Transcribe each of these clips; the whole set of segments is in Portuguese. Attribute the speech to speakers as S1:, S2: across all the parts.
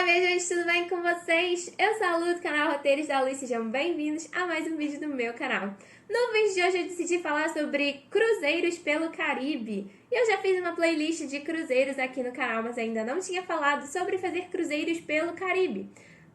S1: minha gente, tudo bem com vocês? Eu sou a Lu do canal Roteiros da Lu e sejam bem-vindos a mais um vídeo do meu canal. No vídeo de hoje eu decidi falar sobre cruzeiros pelo Caribe. E eu já fiz uma playlist de cruzeiros aqui no canal, mas ainda não tinha falado sobre fazer cruzeiros pelo Caribe.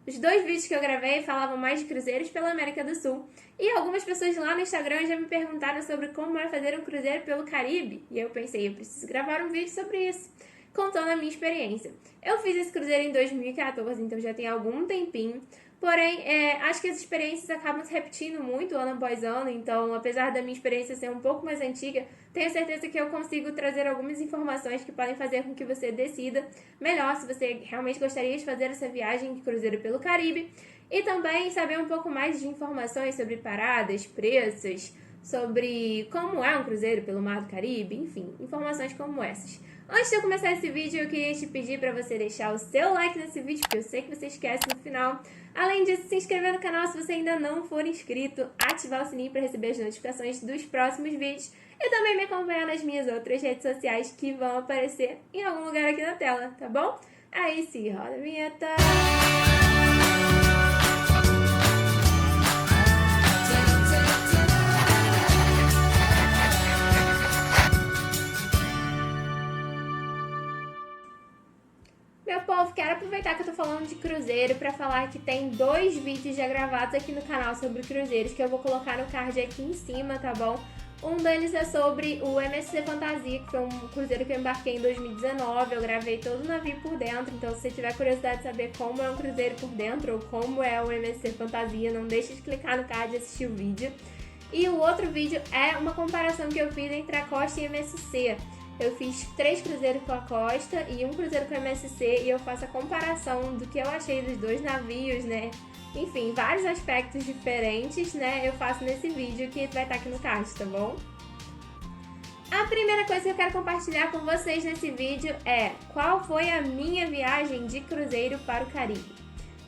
S1: Os dois vídeos que eu gravei falavam mais de cruzeiros pela América do Sul. E algumas pessoas lá no Instagram já me perguntaram sobre como é fazer um cruzeiro pelo Caribe. E eu pensei, eu preciso gravar um vídeo sobre isso, contando a minha experiência. Eu fiz esse cruzeiro em 2014, então já tem algum tempinho. Porém, acho que as experiências acabam se repetindo muito ano após ano. Então, apesar da minha experiência ser um pouco mais antiga, tenho certeza que eu consigo trazer algumas informações que podem fazer com que você decida melhor se você realmente gostaria de fazer essa viagem de cruzeiro pelo Caribe. E também saber um pouco mais de informações sobre paradas, preços, sobre como é um cruzeiro pelo Mar do Caribe, enfim, informações como essas. Antes de eu começar esse vídeo, eu queria te pedir para você deixar o seu like nesse vídeo, porque eu sei que você esquece no final. Além disso, se inscrever no canal se você ainda não for inscrito, ativar o sininho para receber as notificações dos próximos vídeos e também me acompanhar nas minhas outras redes sociais que vão aparecer em algum lugar aqui na tela, tá bom? Aí sim, roda a vinheta! Meu povo, quero aproveitar que eu tô falando de cruzeiro para falar que tem 2 vídeos já gravados aqui no canal sobre cruzeiros que eu vou colocar no card aqui em cima, tá bom? Um deles é sobre o MSC Fantasia, que foi um cruzeiro que eu embarquei em 2019, eu gravei todo o navio por dentro, então se você tiver curiosidade de saber como é um cruzeiro por dentro ou como é o MSC Fantasia, não deixe de clicar no card e assistir o vídeo. E o outro vídeo é uma comparação que eu fiz entre a Costa e a MSC. Eu fiz 3 cruzeiros com a Costa e um cruzeiro com a MSC e eu faço a comparação do que eu achei dos dois navios, né? Enfim, vários aspectos diferentes, né? Eu faço nesse vídeo que vai estar aqui no card, tá bom? A primeira coisa que eu quero compartilhar com vocês nesse vídeo é qual foi a minha viagem de cruzeiro para o Caribe.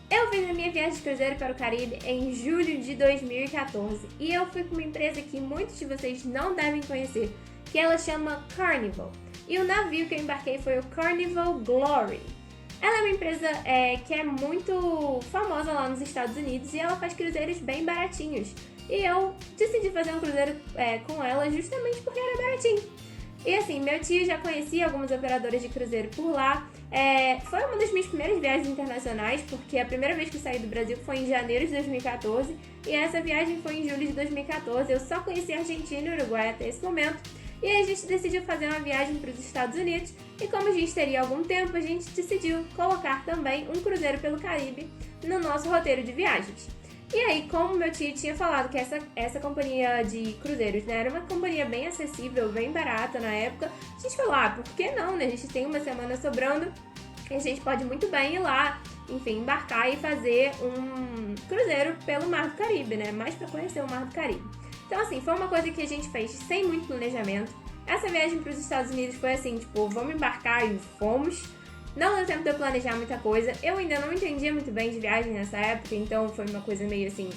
S1: Eu fiz a minha viagem de cruzeiro para o Caribe em julho de 2014 e eu fui com uma empresa que muitos de vocês não devem conhecer, que ela chama Carnival. E o navio que eu embarquei foi o Carnival Glory. Ela é uma empresa que é muito famosa lá nos Estados Unidos e ela faz cruzeiros bem baratinhos. E eu decidi fazer um cruzeiro com ela justamente porque era baratinho. E assim, meu tio já conhecia algumas operadoras de cruzeiro por lá. Foi uma das minhas primeiras viagens internacionais, porque a primeira vez que eu saí do Brasil foi em janeiro de 2014 e essa viagem foi em julho de 2014. Eu só conheci a Argentina e o Uruguai até esse momento. E aí a gente decidiu fazer uma viagem para os Estados Unidos e como a gente teria algum tempo, a gente decidiu colocar também um cruzeiro pelo Caribe no nosso roteiro de viagens. E aí, como meu tio tinha falado que essa companhia de cruzeiros, né, era uma companhia bem acessível, bem barata na época, a gente falou, por que não, né? A gente tem uma semana sobrando e a gente pode muito bem ir lá, enfim, embarcar e fazer um cruzeiro pelo Mar do Caribe, né? Mais para conhecer o Mar do Caribe. Então, assim, foi uma coisa que a gente fez sem muito planejamento. Essa viagem para os Estados Unidos foi assim, tipo, vamos embarcar e fomos. Não deu tempo de eu planejar muita coisa. Eu ainda não entendia muito bem de viagem nessa época, então foi uma coisa meio assim,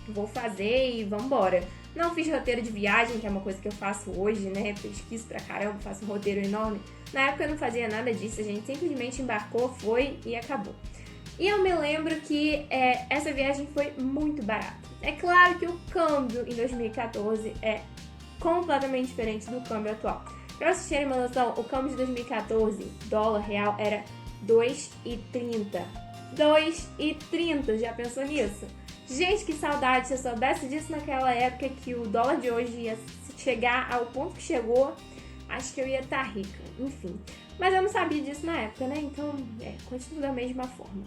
S1: vou fazer e vambora. Não fiz roteiro de viagem, que é uma coisa que eu faço hoje, né? Pesquiso pra caramba, faço um roteiro enorme. Na época eu não fazia nada disso, a gente simplesmente embarcou, foi e acabou. E eu me lembro que essa viagem foi muito barata. É claro que o câmbio em 2014 é completamente diferente do câmbio atual. Pra vocês terem uma noção, o câmbio de 2014, dólar real, era 2,30. 2,30, já pensou nisso? Gente, que saudade, se eu soubesse disso naquela época que o dólar de hoje ia chegar ao ponto que chegou, acho que eu ia estar rica, enfim. Mas eu não sabia disso na época, né? Então, continua da mesma forma.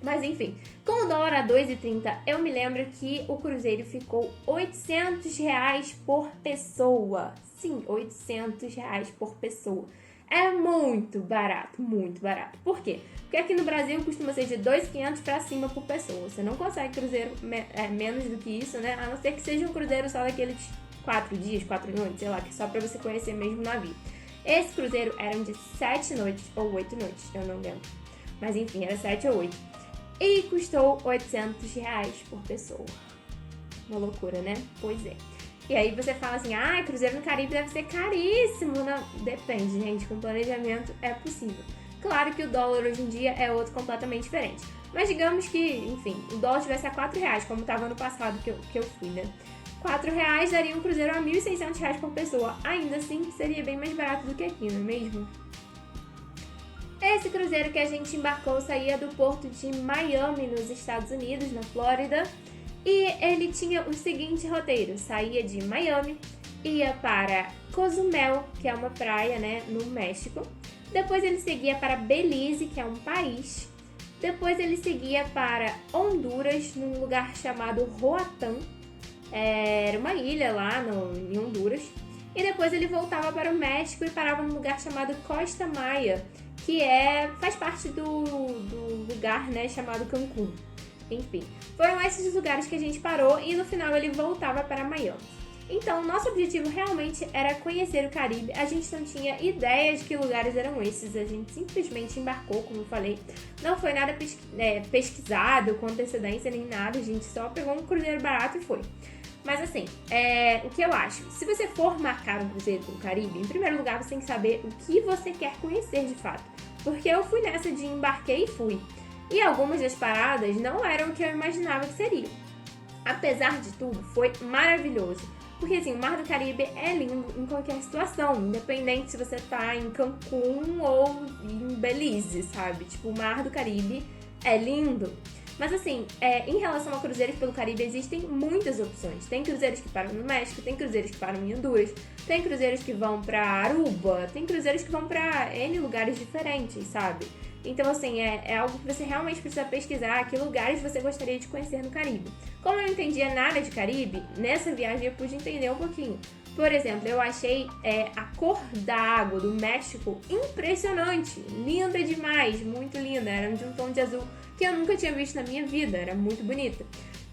S1: Mas enfim, com o dólar a 2,30, eu me lembro que o cruzeiro ficou R$800 por pessoa. Sim, R$800 por pessoa. É muito barato, muito barato. Por quê? Porque aqui no Brasil costuma ser de 2.500 para cima por pessoa. Você não consegue cruzeiro menos do que isso, né? A não ser que seja um cruzeiro só daqueles 4 dias, 4 noites, sei lá, que só para você conhecer mesmo o navio. Esse cruzeiro eram de 7 noites ou 8 noites, eu não lembro. Mas enfim, era 7 ou 8. E custou R$800 por pessoa. Uma loucura, né? Pois é. E aí você fala assim, cruzeiro no Caribe deve ser caríssimo. Não, depende, gente. Com planejamento é possível. Claro que o dólar hoje em dia é outro completamente diferente. Mas digamos que, enfim, o dólar estivesse a R$4, como estava no passado que eu fui, né? R$4 daria um cruzeiro a R$1.600 por pessoa. Ainda assim, seria bem mais barato do que aqui, não é mesmo? Esse cruzeiro que a gente embarcou saía do porto de Miami, nos Estados Unidos, na Flórida. E ele tinha o seguinte roteiro: saía de Miami, ia para Cozumel, que é uma praia, né, no México. Depois ele seguia para Belize, que é um país. Depois ele seguia para Honduras, num lugar chamado Roatán. Era uma ilha lá em Honduras. E depois ele voltava para o México e parava num lugar chamado Costa Maya, que faz parte do lugar, né, chamado Cancún. Enfim, foram esses os lugares que a gente parou e no final ele voltava para Miami. Então, nosso objetivo realmente era conhecer o Caribe. A gente não tinha ideia de que lugares eram esses. A gente simplesmente embarcou, como eu falei. Não foi nada pesquisado com antecedência nem nada. A gente só pegou um cruzeiro barato e foi. Mas assim, o que eu acho? Se você for marcar um cruzeiro pelo Caribe, em primeiro lugar você tem que saber o que você quer conhecer de fato. Porque eu fui nessa de embarquei e fui. E algumas das paradas não eram o que eu imaginava que seriam. Apesar de tudo, foi maravilhoso. Porque assim, o Mar do Caribe é lindo em qualquer situação, independente se você tá em Cancún ou em Belize, sabe? Tipo, o Mar do Caribe é lindo. Mas assim, em relação a cruzeiros pelo Caribe, existem muitas opções. Tem cruzeiros que param no México, tem cruzeiros que param em Honduras, tem cruzeiros que vão pra Aruba, tem cruzeiros que vão pra N lugares diferentes, sabe? Então, assim, é algo que você realmente precisa pesquisar, que lugares você gostaria de conhecer no Caribe. Como eu não entendia nada de Caribe, nessa viagem eu pude entender um pouquinho. Por exemplo, eu achei a cor da água do México impressionante, linda demais, muito linda, era de um tom de azul que eu nunca tinha visto na minha vida, era muito bonita.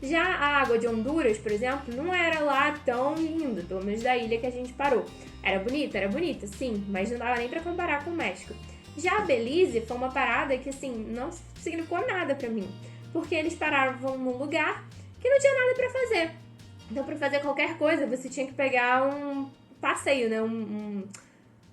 S1: Já a água de Honduras, por exemplo, não era lá tão linda, pelo menos da ilha que a gente parou. Era bonita, sim, mas não dava nem pra comparar com o México. Já a Belize foi uma parada que, assim, não significou nada pra mim, porque eles paravam num lugar que não tinha nada pra fazer. Então, pra fazer qualquer coisa, você tinha que pegar um passeio, né,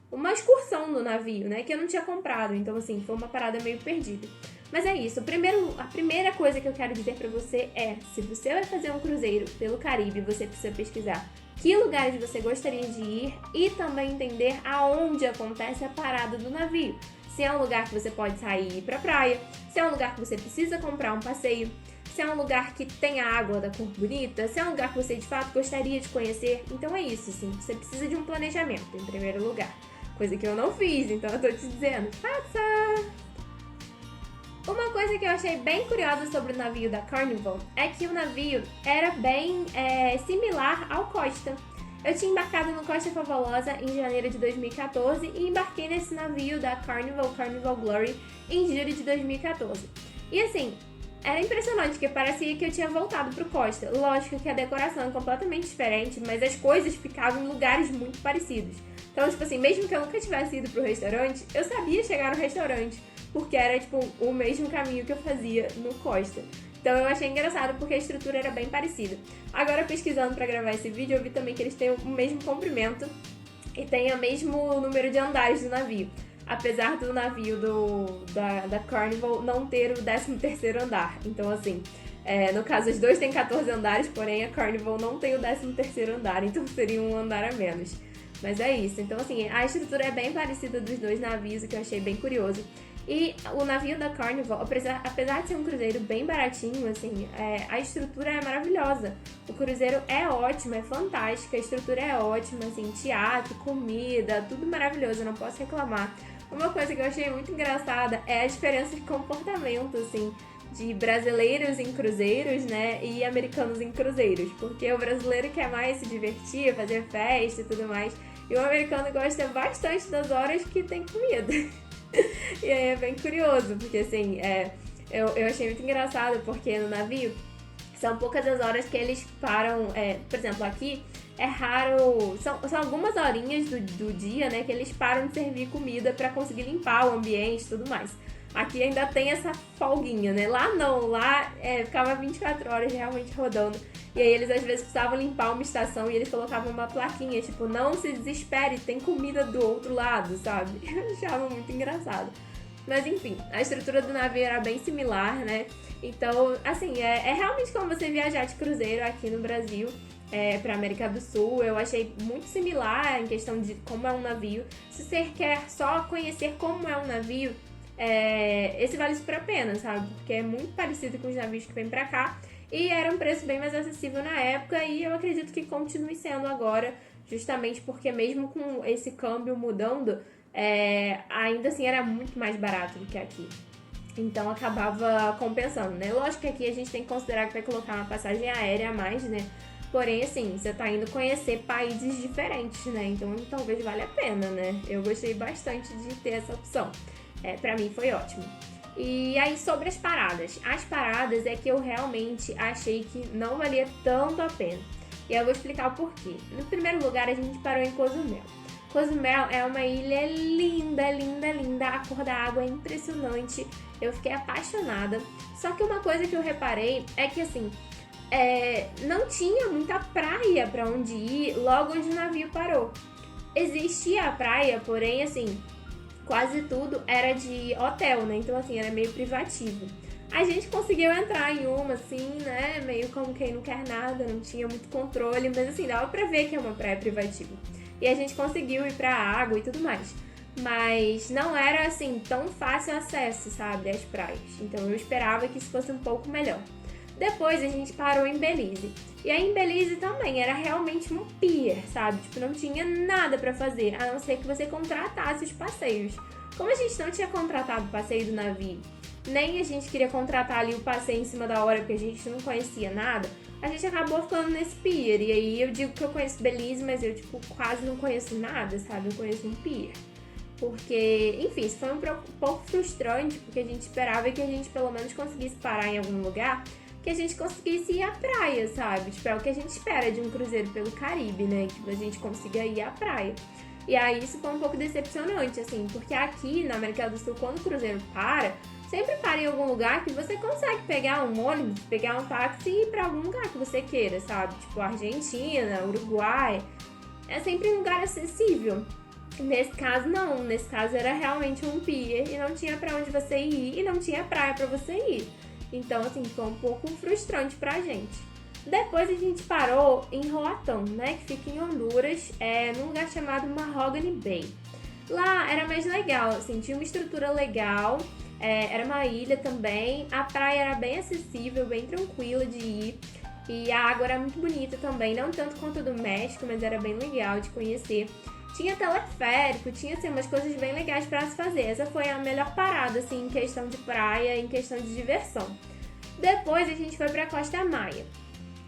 S1: uma excursão no navio, né, que eu não tinha comprado. Então, assim, foi uma parada meio perdida. Mas é isso, a primeira coisa que eu quero dizer pra você é, se você vai fazer um cruzeiro pelo Caribe, você precisa pesquisar que lugares você gostaria de ir e também entender aonde acontece a parada do navio. Se é um lugar que você pode sair e ir pra praia, se é um lugar que você precisa comprar um passeio, se é um lugar que tem a água da cor bonita, se é um lugar que você de fato gostaria de conhecer. Então é isso, sim, você precisa de um planejamento em primeiro lugar. Coisa que eu não fiz, então eu tô te dizendo, faça! Uma coisa que eu achei bem curiosa sobre o navio da Carnival é que o navio era bem similar ao Costa. Eu tinha embarcado no Costa Favolosa em janeiro de 2014 e embarquei nesse navio da Carnival Glory, em julho de 2014. E assim, era impressionante, porque parecia que eu tinha voltado pro Costa. Lógico que a decoração é completamente diferente, mas as coisas ficavam em lugares muito parecidos. Então, tipo assim, mesmo que eu nunca tivesse ido pro restaurante, eu sabia chegar no restaurante, porque era, tipo, o mesmo caminho que eu fazia no Costa. Então eu achei engraçado porque a estrutura era bem parecida. Agora, pesquisando pra gravar esse vídeo, eu vi também que eles têm o mesmo comprimento e têm o mesmo número de andares do navio. Apesar do navio da Carnival não ter o 13º andar. Então, assim, no caso, os dois têm 14 andares, porém a Carnival não tem o 13º andar, então seria um andar a menos. Mas é isso. Então, assim, a estrutura é bem parecida dos dois navios, o que eu achei bem curioso. E o navio da Carnival, apesar de ser um cruzeiro bem baratinho, assim, a estrutura é maravilhosa. O cruzeiro é ótimo, é fantástico, a estrutura é ótima, assim, teatro, comida, tudo maravilhoso, eu não posso reclamar. Uma coisa que eu achei muito engraçada é a diferença de comportamento, assim, de brasileiros em cruzeiros, né, e americanos em cruzeiros. Porque o brasileiro quer mais se divertir, fazer festa e tudo mais, e o americano gosta bastante das horas que tem comida. E aí é bem curioso, porque assim, eu achei muito engraçado, porque no navio são poucas as horas que eles param, por exemplo, aqui é raro, são algumas horinhas do dia, né, que eles param de servir comida pra conseguir limpar o ambiente e tudo mais. Aqui ainda tem essa folguinha, né? Lá não, lá ficava 24 horas realmente rodando. E aí eles às vezes precisavam limpar uma estação e eles colocavam uma plaquinha, tipo, não se desespere, tem comida do outro lado, sabe? Eu achava muito engraçado. Mas enfim, a estrutura do navio era bem similar, né? Então, assim, é realmente como você viajar de cruzeiro aqui no Brasil, pra América do Sul. Eu achei muito similar em questão de como é um navio. Se você quer só conhecer como é um navio, esse vale super a pena, sabe? Porque é muito parecido com os navios que vêm pra cá. E era um preço bem mais acessível na época e eu acredito que continue sendo agora, justamente porque mesmo com esse câmbio mudando, ainda assim era muito mais barato do que aqui. Então acabava compensando, né? Lógico que aqui a gente tem que considerar que vai colocar uma passagem aérea a mais, né? Porém, assim, você tá indo conhecer países diferentes, né? Então talvez valha a pena, né? Eu gostei bastante de ter essa opção. Pra mim foi ótimo. E aí, sobre as paradas. As paradas é que eu realmente achei que não valia tanto a pena. E eu vou explicar o porquê. No primeiro lugar, a gente parou em Cozumel. Cozumel é uma ilha linda, linda, linda. A cor da água é impressionante. Eu fiquei apaixonada. Só que uma coisa que eu reparei é que, assim, não tinha muita praia pra onde ir logo onde o navio parou. Existia a praia, porém, assim, quase tudo era de hotel, né? Então, assim, era meio privativo. A gente conseguiu entrar em uma, assim, né? Meio como quem não quer nada, não tinha muito controle, mas, assim, dava pra ver que é uma praia privativa. E a gente conseguiu ir pra água e tudo mais. Mas não era, assim, tão fácil acesso, sabe, às praias. Então, eu esperava que isso fosse um pouco melhor. Depois, a gente parou em Belize. E aí, em Belize também era realmente um pier, sabe? Tipo, não tinha nada pra fazer, a não ser que você contratasse os passeios. Como a gente não tinha contratado o passeio do navio, nem a gente queria contratar ali o passeio em cima da hora, porque a gente não conhecia nada, a gente acabou ficando nesse pier. E aí, eu digo que eu conheço Belize, mas eu, tipo, quase não conheço nada, sabe? Eu conheço um pier. Porque, enfim, isso foi um pouco frustrante, porque a gente esperava que a gente pelo menos conseguisse parar em algum lugar, que a gente conseguisse ir à praia, sabe? Tipo, é o que a gente espera de um cruzeiro pelo Caribe, né? Que a gente consiga ir à praia. E aí isso foi um pouco decepcionante, assim, porque aqui na América do Sul, quando o cruzeiro para, sempre para em algum lugar que você consegue pegar um ônibus, pegar um táxi e ir pra algum lugar que você queira, sabe? Tipo, Argentina, Uruguai. É sempre um lugar acessível. Nesse caso, não. Nesse caso, era realmente um pier e não tinha pra onde você ir e não tinha praia pra você ir. Então, assim, foi um pouco frustrante pra gente. Depois a gente parou em Roatán, né, que fica em Honduras, num lugar chamado Mahogany Bay. Lá era mais legal, assim, tinha uma estrutura legal, era uma ilha também, a praia era bem acessível, bem tranquila de ir, e a água era muito bonita também, não tanto quanto a do México, mas era bem legal de conhecer. Tinha teleférico, tinha, assim, umas coisas bem legais pra se fazer. Essa foi a melhor parada, assim, em questão de praia, em questão de diversão. Depois a gente foi pra Costa Maia.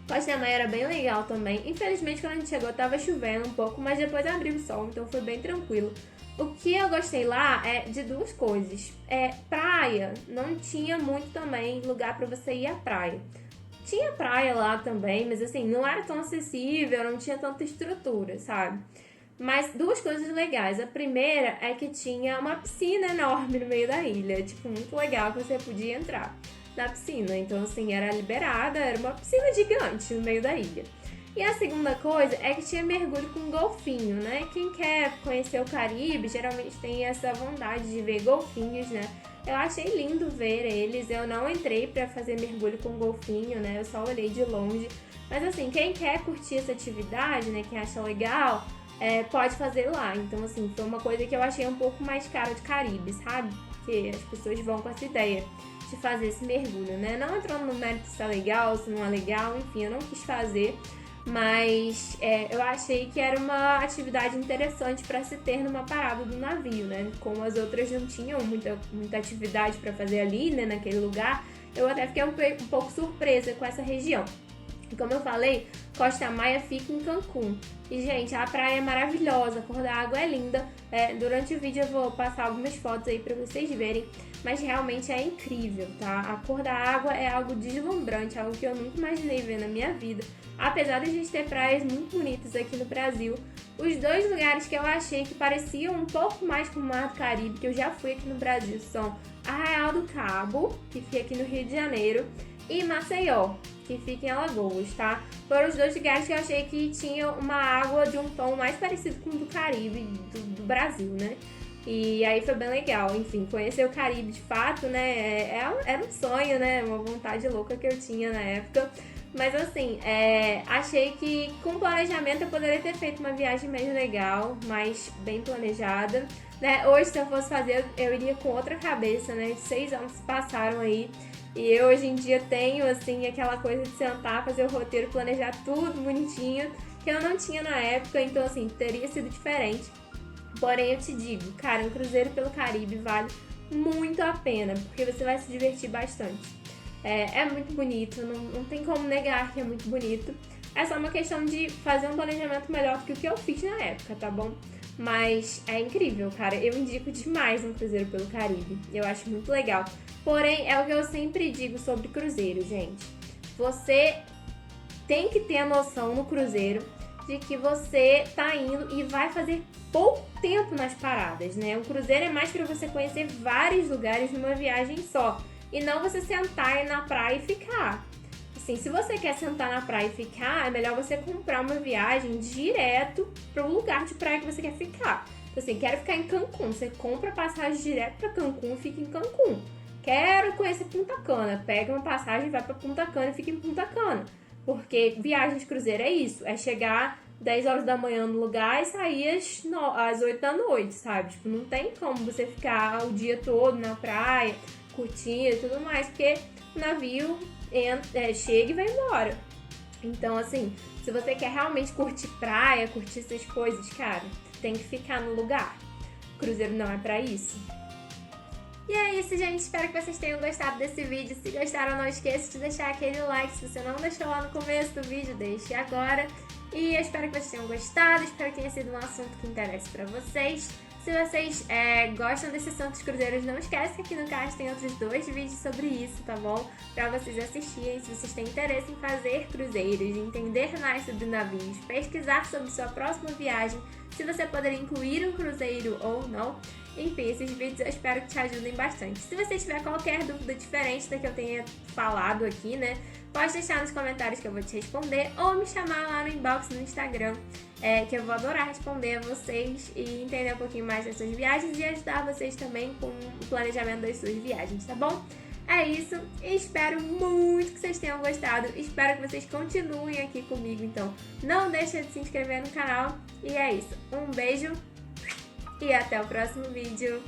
S1: Costa Maia era bem legal também. Infelizmente, quando a gente chegou, tava chovendo um pouco, mas depois abriu o sol, então foi bem tranquilo. O que eu gostei lá é de duas coisas. Praia, não tinha muito também lugar pra você ir à praia. Tinha praia lá também, mas assim, não era tão acessível, não tinha tanta estrutura, sabe? Mas duas coisas legais. A primeira é que tinha uma piscina enorme no meio da ilha. Tipo, muito legal que você podia entrar na piscina. Então, assim, era liberada, era uma piscina gigante no meio da ilha. E a segunda coisa é que tinha mergulho com golfinho, né? Quem quer conhecer o Caribe geralmente tem essa vontade de ver golfinhos, né? Eu achei lindo ver eles. Eu não entrei pra fazer mergulho com golfinho, né? Eu só olhei de longe. Mas, assim, quem quer curtir essa atividade, né? Quem acha legal, pode fazer lá. Então, assim, foi uma coisa que eu achei um pouco mais cara de Caribe, sabe? Porque as pessoas vão com essa ideia de fazer esse mergulho, né? Não entrando no mérito se é legal, se não é legal, enfim, eu não quis fazer. Mas eu achei que era uma atividade interessante para se ter numa parada do navio, né? Como as outras não tinham muita atividade para fazer ali, né, naquele lugar, eu até fiquei um pouco surpresa com essa região. Como eu falei, Costa Maia fica em Cancún. E, gente, a praia é maravilhosa, a cor da água é linda. Durante o vídeo eu vou passar algumas fotos aí pra vocês verem. Mas realmente é incrível, tá? A cor da água é algo deslumbrante, algo que eu nunca imaginei ver na minha vida. Apesar de a gente ter praias muito bonitas aqui no Brasil, os dois lugares que eu achei que pareciam um pouco mais com o Mar do Caribe, que eu já fui aqui no Brasil, são Arraial do Cabo, que fica aqui no Rio de Janeiro, e Maceió, que fica em Alagoas, tá? Foram os dois lugares que eu achei que tinham uma água de um tom mais parecido com o do Caribe, do Brasil, né? E aí foi bem legal, enfim, conhecer o Caribe de fato, né, era um sonho, né, uma vontade louca que eu tinha na época. Mas assim, achei que com planejamento eu poderia ter feito uma viagem mais legal, mais bem planejada, né? Hoje, se eu fosse fazer, eu iria com outra cabeça, né? 6 anos se passaram aí e eu hoje em dia tenho, assim, aquela coisa de sentar, fazer o roteiro, planejar tudo bonitinho, que eu não tinha na época, então assim, teria sido diferente. Porém, eu te digo, cara, um cruzeiro pelo Caribe vale muito a pena, porque você vai se divertir bastante. É muito bonito, não tem como negar que é muito bonito. É só uma questão de fazer um planejamento melhor do que o que eu fiz na época, tá bom? Mas é incrível, cara. Eu indico demais um cruzeiro pelo Caribe. Eu acho muito legal. Porém, é o que eu sempre digo sobre cruzeiro, gente. Você tem que ter a noção no cruzeiro de que você tá indo e vai fazer pouco tempo nas paradas, né? O cruzeiro é mais para você conhecer vários lugares numa viagem só. E não você sentar na praia e ficar. Assim, se você quer sentar na praia e ficar, é melhor você comprar uma viagem direto para o lugar de praia que você quer ficar. Então, assim, quero ficar em Cancún, você compra passagem direto para Cancún e fica em Cancún. Quero conhecer Punta Cana, pega uma passagem, vai para Punta Cana e fica em Punta Cana. Porque viagem de cruzeiro é isso, é chegar 10 horas da manhã no lugar e sair às 8 da noite, sabe? Tipo, não tem como você ficar o dia todo na praia, curtindo e tudo mais, porque o navio chega e vai embora. Então, assim, se você quer realmente curtir praia, curtir essas coisas, cara, tem que ficar no lugar. O cruzeiro não é pra isso. E é isso, gente. Espero que vocês tenham gostado desse vídeo. Se gostaram, não esqueça de deixar aquele like. Se você não deixou lá no começo do vídeo, deixe agora. E eu espero que vocês tenham gostado. Espero que tenha sido um assunto que interesse pra vocês. Se vocês gostam desse assunto dos cruzeiros, não esquece que aqui no card tem outros 2 vídeos sobre isso, tá bom? Pra vocês assistirem, se vocês têm interesse em fazer cruzeiros, entender mais sobre navios, pesquisar sobre sua próxima viagem, se você poderia incluir um cruzeiro ou não. Enfim, esses vídeos eu espero que te ajudem bastante. Se você tiver qualquer dúvida diferente da que eu tenha falado aqui, né, pode deixar nos comentários que eu vou te responder ou me chamar lá no inbox no Instagram, que eu vou adorar responder a vocês e entender um pouquinho mais das suas viagens e ajudar vocês também com o planejamento das suas viagens, tá bom? É isso, espero muito que vocês tenham gostado, espero que vocês continuem aqui comigo, então não deixe de se inscrever no canal e é isso, um beijo e até o próximo vídeo.